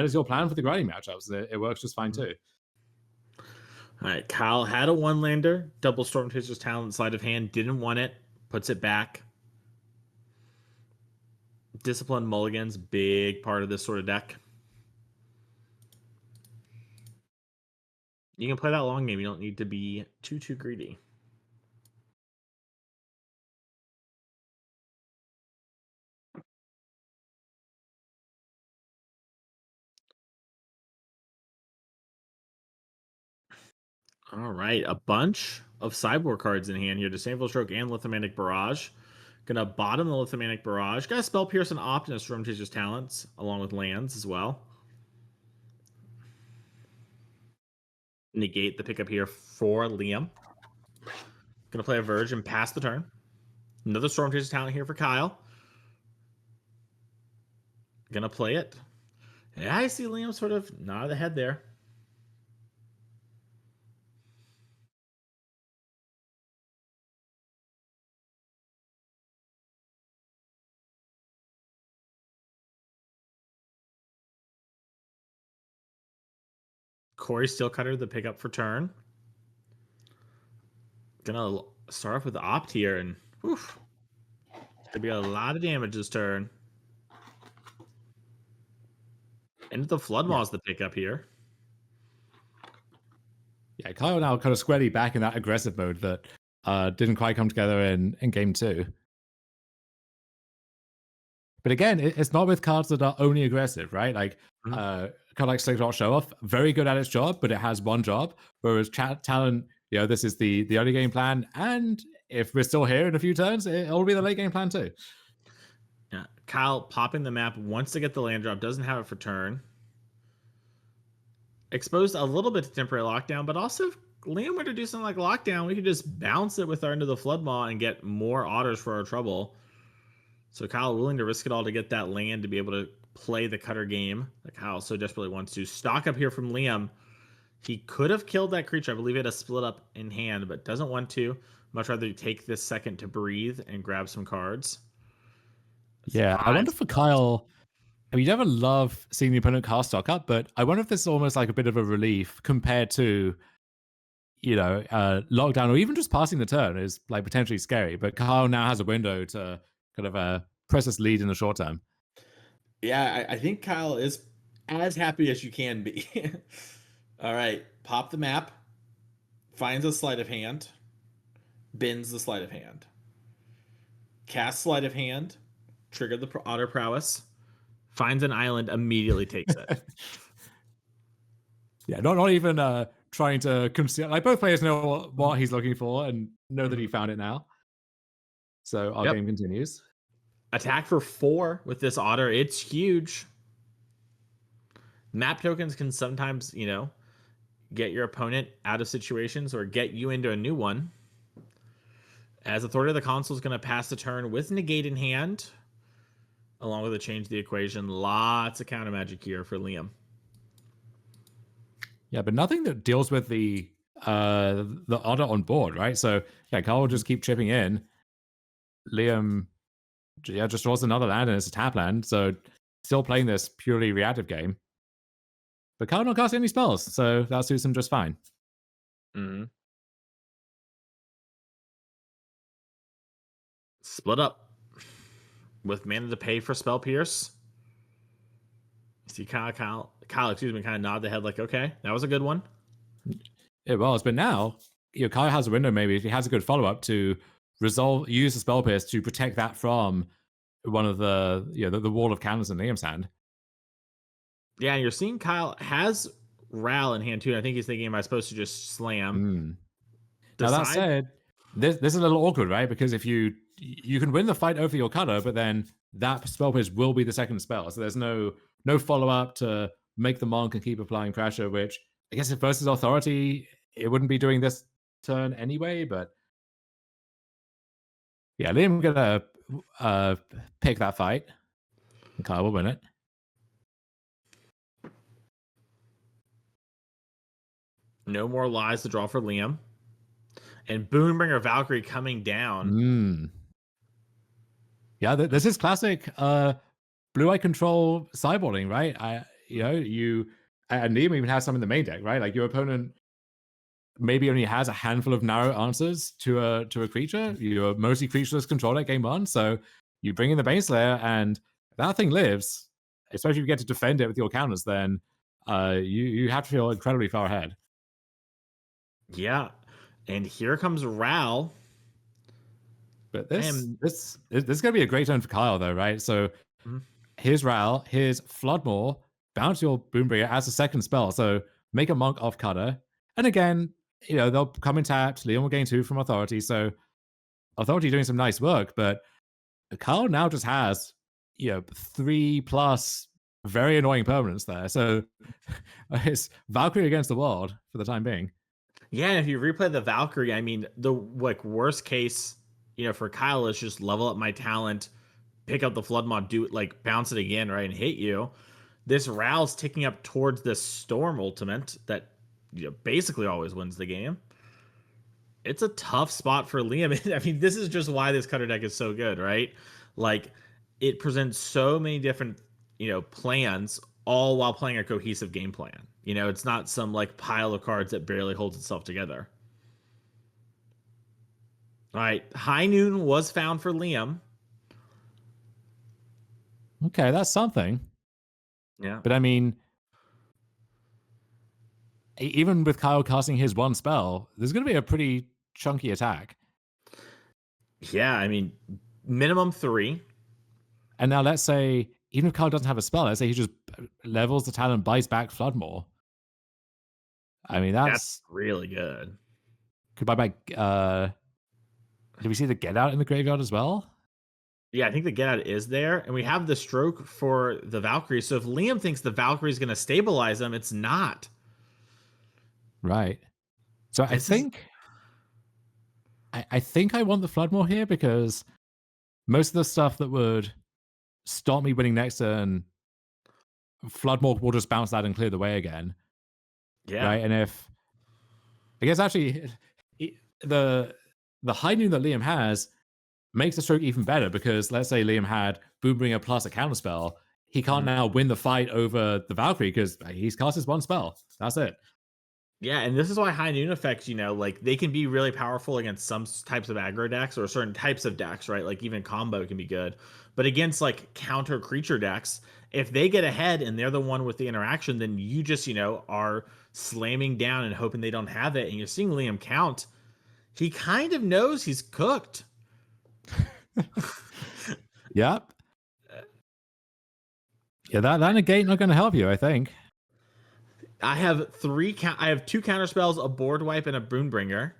is your plan for the grinding matchups. It works just fine too. All right, Kyle had a one lander, double Storm Chaser's talent, sleight of hand, didn't want it, puts it back. Discipline mulligans, big part of this sort of deck. You can play that long game. You don't need to be too greedy. All right, a bunch of sideboard cards in hand here. Disdainful Stroke and Lithomantic Barrage. Gonna bottom the Lithomantic Barrage. Got a Spell Pierce and Opt and a Storm Chaser's talents, along with lands as well. Negate the pickup here for Liam. Gonna play a Verge and pass the turn. Another Storm Chaser's talent here for Kyle. Gonna play it. Yeah, I see Liam sort of nod the head there. Corey Steelcutter, the pickup for turn. Gonna start off with the Opt here, and oof, gonna be a lot of damage this turn. And the Flood Yeah. Maw's the pickup here. Yeah, Kyle now kind of squarely back in that aggressive mode that didn't quite come together in game two. But again, it's not with cards that are only aggressive, right? Like Mhm. kind of like Slickshot Show Off, very good at its job, but it has one job. Whereas Talent, this is the early game plan, and if we're still here in a few turns, it'll be the late game plan too. Yeah. Kyle popping the map, wants to get the land drop, doesn't have it for turn. Exposed a little bit to temporary lockdown, but also if Liam were to do something like lockdown, we could just bounce it with our Into the Flood Maw and get more otters for our trouble. So Kyle willing to risk it all to get that land to be able to play the cutter game that Kyle so desperately wants to. Stock up here from Liam. He could have killed that creature. I believe he had a split up in hand, but doesn't want to. Much rather take this second to breathe and grab some cards. Yeah, I wonder for Kyle. I mean, you never love seeing the opponent cast stock up, but I wonder if this is almost like a bit of a relief compared to lockdown or even just passing the turn is like potentially scary. But Kyle now has a window to kind of press this lead in the short term. Yeah, I think Kyle is as happy as you can be. All right, pop the map. finds a sleight of hand, bends the sleight of hand, casts sleight of hand, trigger the otter prowess, finds an island, immediately takes it. Yeah, not even trying to conceal. Like both players know what he's looking for and know that he Mhm. found it now. So our Yep. game continues. Attack for 4 with this otter. It's huge. Map tokens can sometimes, get your opponent out of situations or get you into a new one. As Authority of the Console is going to pass the turn with Negate in hand, along with a change the equation. Lots of counter magic here for Liam. Yeah, but nothing that deals with the otter on board, right? So yeah, Carl will just keep chipping in. Liam, yeah, just draws another land and it's a tap land. So still playing this purely reactive game. But Carl not casting any spells, so that suits him just fine. Mm-hmm. Split up with mana to pay for Spell Pierce. See Kyle, kind of nod the head like, okay, that was a good one. It was, but now Kyle has a window. Maybe if he has a good follow up to use the spell pierce to protect that from one of the wall of counters in Liam's hand. Yeah, and you're seeing Kyle has Ral in hand too. I think he's thinking, am I supposed to just slam? Now that Decide. said, this is a little awkward, right? Because if you can win the fight over your cutter, but then that spell pierce will be the second spell, so there's no follow up to make the monk and keep applying pressure. Which I guess if versus authority, it wouldn't be doing this turn anyway. But yeah, Liam gonna pick that fight, and Kyle will win it. No more lies to draw for Liam. And Boonbringer Valkyrie coming down. Yeah, this is classic blue eye control sideboarding, right? And Liam even has some in the main deck, right? Like your opponent maybe only has a handful of narrow answers to a creature. You're mostly creatureless control deck game one, so you bring in the Baneslayer, and that thing lives. Especially if you get to defend it with your counters, then you have to feel incredibly far ahead. Yeah. And here comes Ral. But this is going to be a great turn for Kyle, though, right? So here's Ral, here's Floodmore, bounce your Boombringer as a second spell. So make a monk off cutter. And again, they'll come in tapped. Liam will gain 2 from Authority. So Authority doing some nice work, but Kyle now just has 3+ very annoying permanents there. So it's Valkyrie against the world for the time being. Yeah, and if you replay the Valkyrie, I mean, the worst case, for Kyle is just level up my talent, pick up the Flood Mod, do it, bounce it again, right, and hit you. This Ral's ticking up towards this Storm ultimate that basically always wins the game. It's a tough spot for Liam. I mean, this is just why this cutter deck is so good, right? Like, it presents so many different, plans, all while playing a cohesive game plan. It's not some pile of cards that barely holds itself together. All right, High Noon was found for Liam. Okay, that's something. Yeah. But I mean, even with Kyle casting his one spell, there's going to be a pretty chunky attack. Yeah, I mean, minimum 3. And now let's say, even if Kyle doesn't have a spell, let's say he just levels the talent, buys back Floodmore. I mean, That's really good. Could buy back. Did we see the Get Out in the graveyard as well? Yeah, I think the Get Out is there. And we have the stroke for the Valkyrie. So if Liam thinks the Valkyrie is going to stabilize him, it's not. Right. So I think I want the Floodmore here because most of the stuff that would stop me winning next turn, Floodmore will just bounce that and clear the way again. Yeah. Right. And if I guess actually the High Noon that Liam has makes the stroke even better because let's say Liam had Boombringer plus a counterspell, he can't now win the fight over the Valkyrie because he's cast his one spell. That's it. Yeah, and this is why High Noon effects, they can be really powerful against some types of aggro decks or certain types of decks, right? Like even combo can be good. But against counter creature decks, if they get ahead and they're the one with the interaction, then you just, are slamming down and hoping they don't have it. And you're seeing Liam count. He kind of knows he's cooked. Yep. Yeah, that negate not going to help you, I think. I have two counter spells, a board wipe, and a Boonbringer.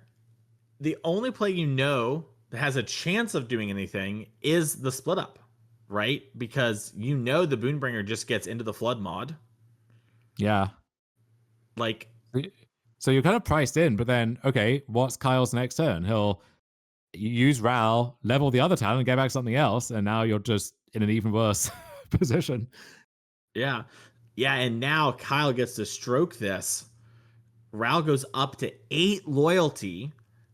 The only play that has a chance of doing anything is the split up, right? Because the Boonbringer just gets into the flood mod. Yeah. Like, so you're kind of priced in, but then, okay, what's Kyle's next turn? He'll use Ral, level the other talent, and get back something else, and now you're just in an even worse position. yeah. Yeah, and now Kyle gets to stroke this. Ral goes up to 8 loyalty.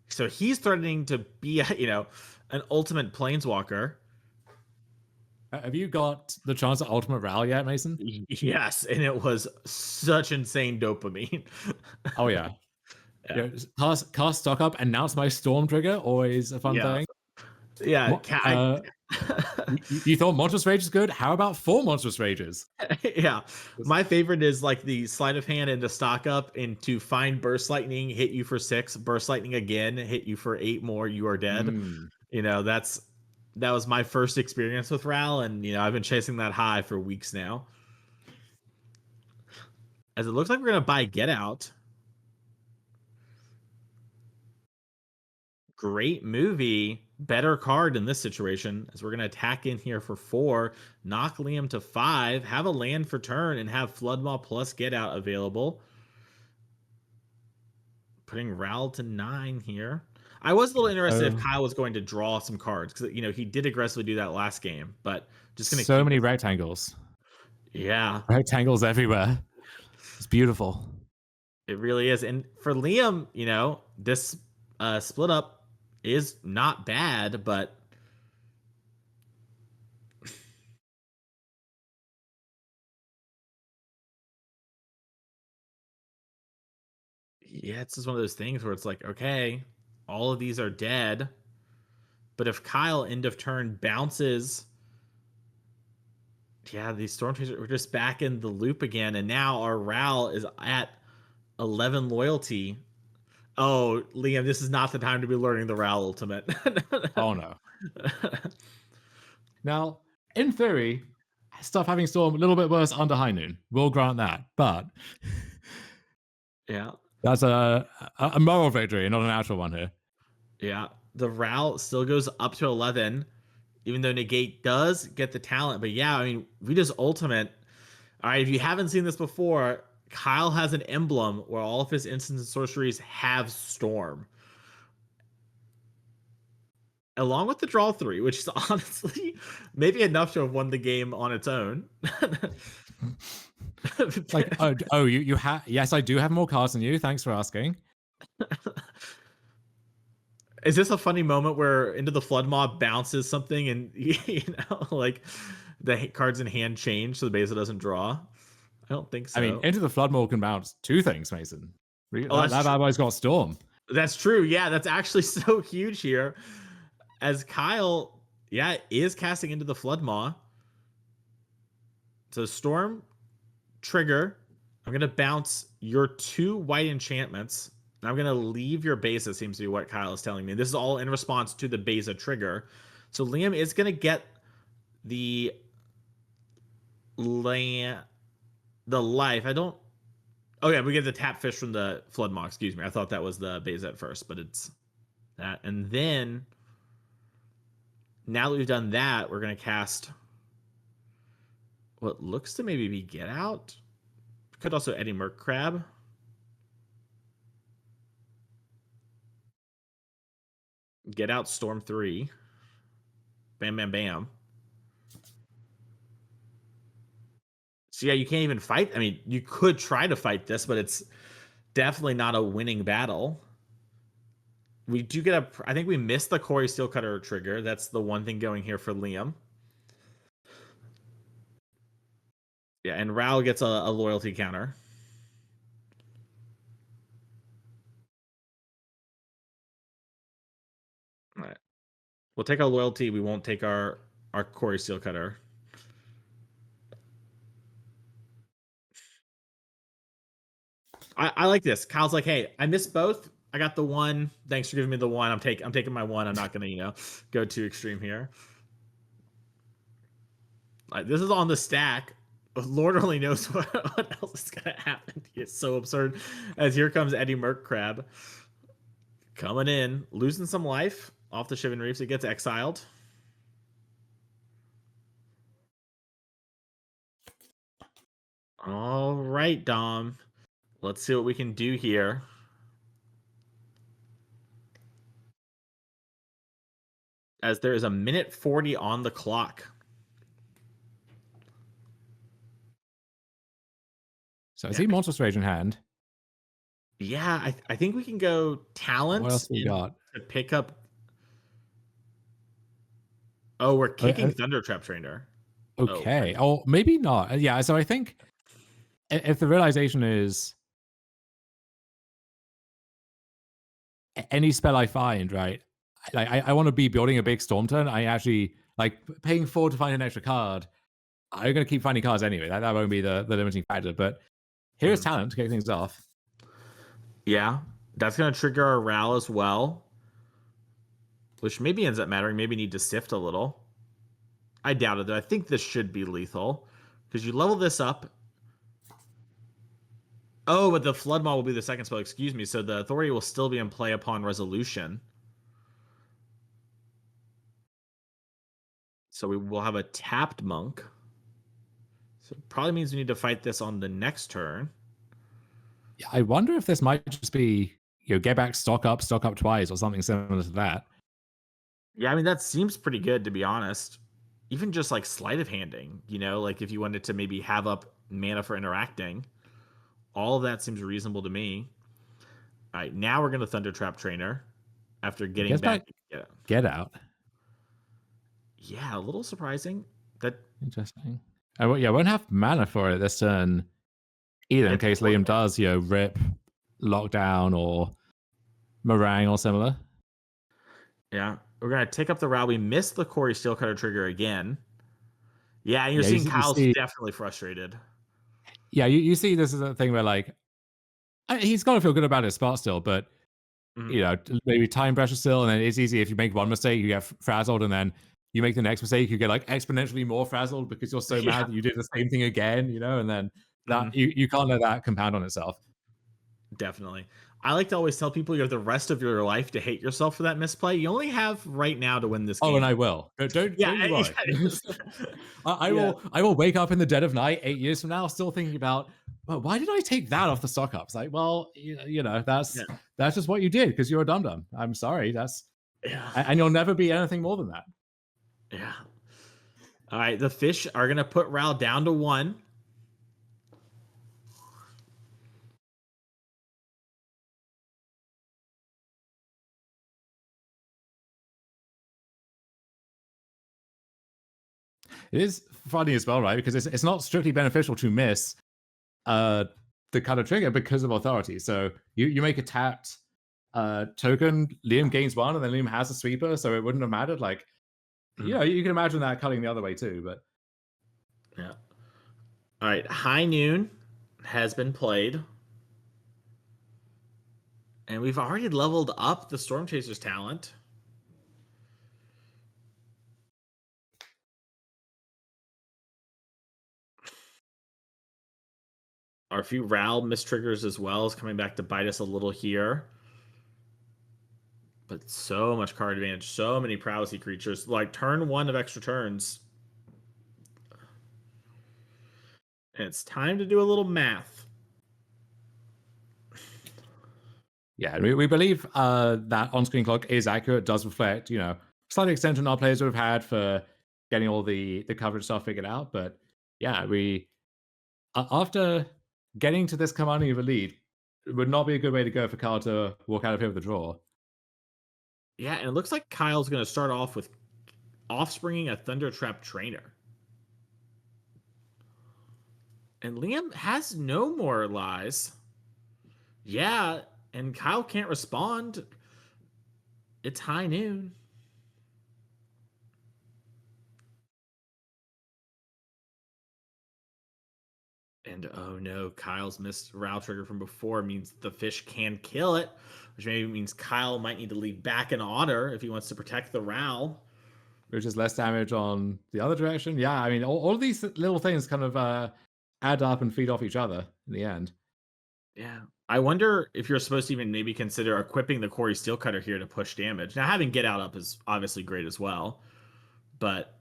So he's threatening to be, an ultimate planeswalker. Have you got the chance at Ultimate Ral yet, Mason? Yes, and it was such insane dopamine. Oh, yeah. Yeah. Cast stock up, announce my storm trigger, always a fun thing. Yeah. You thought Monstrous Rage is good? How about 4 Monstrous Rages? Yeah. My favorite is like the sleight of hand into stock up into find Burst Lightning, hit you for 6, Burst Lightning again, hit you for 8 more, you are dead. That was my first experience with Ral, and I've been chasing that high for weeks now. As it looks like we're gonna buy Get Out. Great movie, better card in this situation, as we're going to attack in here for 4, knock Liam to 5, have a land for turn, and have Floodmaw plus Get Out available. Putting Ral to 9 here. I was a little interested if Kyle was going to draw some cards, because he did aggressively do that last game, but just going to so many rectangles. Yeah. Rectangles everywhere. It's beautiful. It really is. And for Liam, this split up is not bad, but yeah, it's just one of those things where it's like, okay, all of these are dead. But if Kyle end of turn bounces, yeah, these Storm Chasers, we're just back in the loop again. And now our Ral is at 11 loyalty. Oh, Liam, this is not the time to be learning the Ral ultimate. Oh, no. Now, in theory, stuff having Storm a little bit worse under High Noon. We'll grant that. But yeah, that's a moral victory, not an actual one here. Yeah, the Ral still goes up to 11, even though Negate does get the talent. But yeah, I mean, we just ultimate. All right, if you haven't seen this before, Kyle has an emblem where all of his instants and sorceries have Storm. Along with the draw 3, which is honestly maybe enough to have won the game on its own. Like, you have, yes, I do have more cards than you. Thanks for asking. Is this a funny moment where Into the Flood Mob bounces something and like the cards in hand change so the base doesn't draw? I don't think so. I mean, Into the Flood Mob can bounce 2 things, Mason. Oh, that bad boy's got Storm. That's true. Yeah, that's actually so huge here. As Kyle, is casting Into the Flood Maw. So Storm, trigger. I'm going to bounce your 2 white enchantments. And I'm going to leave your Beza, seems to be what Kyle is telling me. This is all in response to the Beza trigger. So Liam is going to get the life. I don't... Oh, yeah, we get the tap fish from the Flood Maw. Excuse me. I thought that was the Beza at first, but it's that. And then, now that we've done that, we're going to cast what looks to maybe be Get Out. Could also Eddie Merc Crab. Get Out Storm 3. Bam, bam, bam. So yeah, you can't even fight. I mean, you could try to fight this, but it's definitely not a winning battle. We do get I think we missed the Corey Steelcutter trigger. That's the one thing going here for Liam. Yeah, and Ral gets a loyalty counter. All right. We'll take our loyalty. We won't take our Corey Steelcutter. I like this. Kyle's like, hey, I missed both. I got the one. Thanks for giving me the one. I'm taking my one. I'm not gonna, go too extreme here. Like this is on the stack. Lord only knows what else is gonna happen. It's so absurd. As here comes Eddie Merc Crab coming in, losing some life off the Shivan Reefs. It gets exiled. All right, Dom. Let's see what we can do here. As there is a minute 40 on the clock. So I see Monstrous Rage in hand. Yeah, I think we can go What talent else we got? to pick up. Oh, we're Uh, kicking uh, Thundertrap Trainer. Oh, okay. Oh, maybe not. Yeah. So I think if the realization is any spell I find, right? Like I want to be building a big storm turn. I actually like paying 4 to find an extra card. I'm gonna keep finding cards anyway. That won't be the limiting factor. But here's talent to kick things off. yeah, that's gonna trigger our Ral as well, which maybe ends up mattering. Maybe need to sift a little. I doubt it though. I think this should be lethal because you level this up. Oh, but the Flood Maw will be the second spell. Excuse me. So the Authority will still be in play upon resolution. So we will have a tapped monk. So it probably means we need to fight this on the next turn. I wonder if this might just be get back, stock up twice, or something similar to that. Yeah, I mean that seems pretty good to be honest. Even just like sleight of handing, like if you wanted to maybe have up mana for interacting, all of that seems reasonable to me. All right, now we're gonna Thunder Trap Trainer after getting Guess back. back, get out. Yeah, a little surprising. That Interesting. Yeah, I won't have mana for it this turn either, in case Liam does, rip, lockdown, or meringue or similar. Yeah, we're gonna take up the route. We missed the Corey Steelcutter trigger again. Yeah, and you're seeing Kyle's definitely frustrated. Yeah, you see this is a thing where like he's got to feel good about his spot still, but maybe time pressure still, and then it's easy if you make one mistake, you get frazzled, and then you make the next mistake, you get like exponentially more frazzled because you're so mad that you did the same thing again, and then that you can't let that compound on itself. Definitely. I like to always tell people you have the rest of your life to hate yourself for that misplay. You only have right now to win this game. Oh, and I will. Don't you worry. I will wake up in the dead of night 8 years from now still thinking about, well, why did I take that off the stock ups? Like, well, that's just what you did because you're a dum dum. I'm sorry. And you'll never be anything more than that. Yeah. All right, the fish are gonna put Ral down to 1. It is funny as well, right? Because it's not strictly beneficial to miss the kind of trigger because of authority. So you make a tapped token, Liam gains 1, and then Liam has a sweeper, so it wouldn't have mattered. Like, you can imagine that cutting the other way too, but yeah. All right, High Noon has been played. And we've already leveled up the Storm Chaser's talent. Our few Ral mistriggers as well is coming back to bite us a little here. But so much card advantage, so many prowessy creatures. Like turn 1 of extra turns. And it's time to do a little math. Yeah, we believe that on-screen clock is accurate, does reflect, slightly extension our players would have had for getting all the coverage stuff figured out. But yeah, we after getting to this commanding of a lead, it would not be a good way to go for Kyle to walk out of here with a draw. Yeah, and it looks like Kyle's going to start off with offspringing a Thundertrap Trainer. And Liam has no more lies. Yeah, and Kyle can't respond. It's High Noon. And oh no, Kyle's missed Row trigger from before means the fish can kill it, which maybe means Kyle might need to lead back an otter if he wants to protect the Row. Which is less damage on the other direction. Yeah, I mean, all of these little things kind of add up and feed off each other in the end. Yeah. I wonder if you're supposed to even maybe consider equipping the Quarry Steel Cutter here to push damage. Now, having Get Out up is obviously great as well, but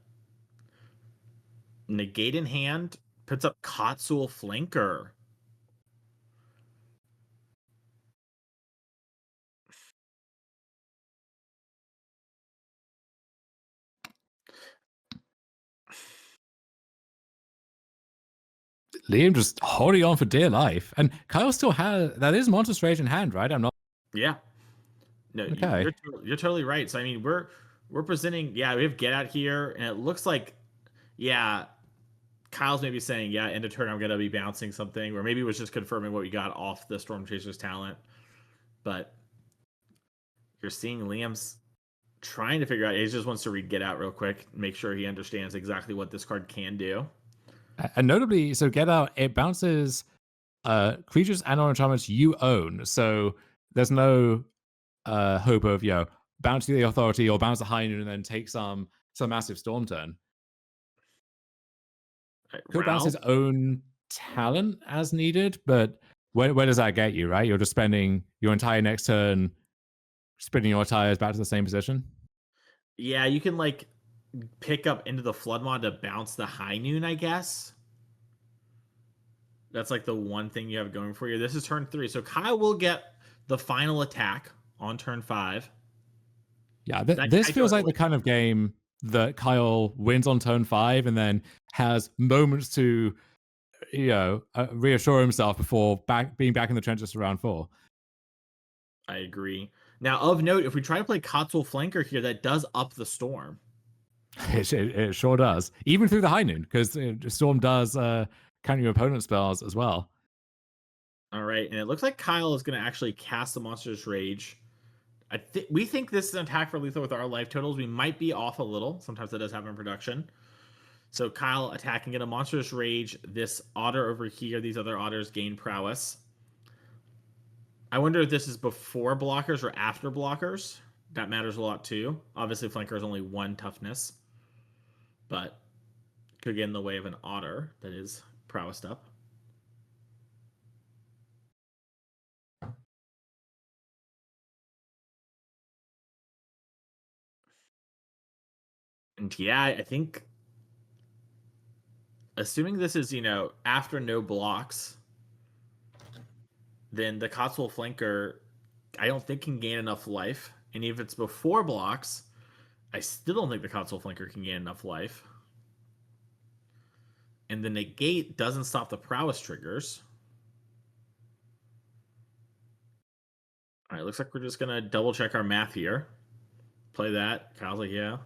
Negate in hand puts up Katsul Flanker. Liam just holding on for dear life. And Kyle still has that is Monstrous Rage in hand, right? I'm not. Yeah. No, Okay. you're totally right. So I mean, we're presenting. Yeah, we have Get Out here, and it looks like, yeah, Kyle's maybe saying, yeah, end of turn, I'm gonna be bouncing something, or maybe it was just confirming what we got off the Storm Chaser's talent. But you're seeing Liam's trying to figure out. He just wants to read Get Out real quick, make sure he understands exactly what this card can do. And notably, so Get Out, it bounces creatures and enchantments you own. So there's no hope of, bounce the authority or bounce the high noon and then take some massive storm turn. Could bounce his own talent as needed, but where does that get you, right? You're just spending your entire next turn spinning your tires back to the same position. Yeah, you can like pick up into the Floodmon to bounce the high noon, I guess. That's like the one thing you have going for you. This is turn 3. So Kyle will get the final attack on turn 5. Yeah, this feels like the kind of game that Kyle wins on turn 5 and then has moments to, reassure himself before being back in the trenches for round 4. I agree. Now, of note, if we try to play Katsul Flanker here, that does up the Storm. It sure does. Even through the high noon, because Storm does counter your opponent's spells as well. All right, and it looks like Kyle is going to actually cast the Monstrous Rage. We think this is an attack for lethal with our life totals. We might be off a little. Sometimes that does happen in production. So Kyle attacking at a Monstrous Rage. This otter over here, these other otters gain prowess. I wonder if this is before blockers or after blockers. That matters a lot too. Obviously, Flanker is only 1 toughness, but could get in the way of an otter that is prowessed up. And yeah, I think assuming this is, after no blocks, then the Cotswold Flanker, I don't think can gain enough life. And if it's before blocks, I still don't think the Cotswold Flanker can gain enough life. And the negate doesn't stop the prowess triggers. All right, looks like we're just gonna double check our math here. Play that. Kyle's like, yeah.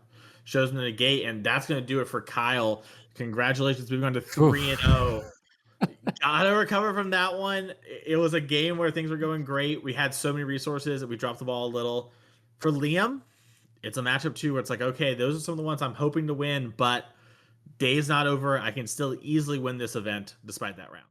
Shows him the negate, and that's gonna do it for Kyle. Congratulations, moving on to 3-0. Gotta recover from that one. It was a game where things were going great. We had so many resources that we dropped the ball a little. For Liam, it's a matchup too where it's like, okay, those are some of the ones I'm hoping to win, but day's not over. I can still easily win this event despite that round.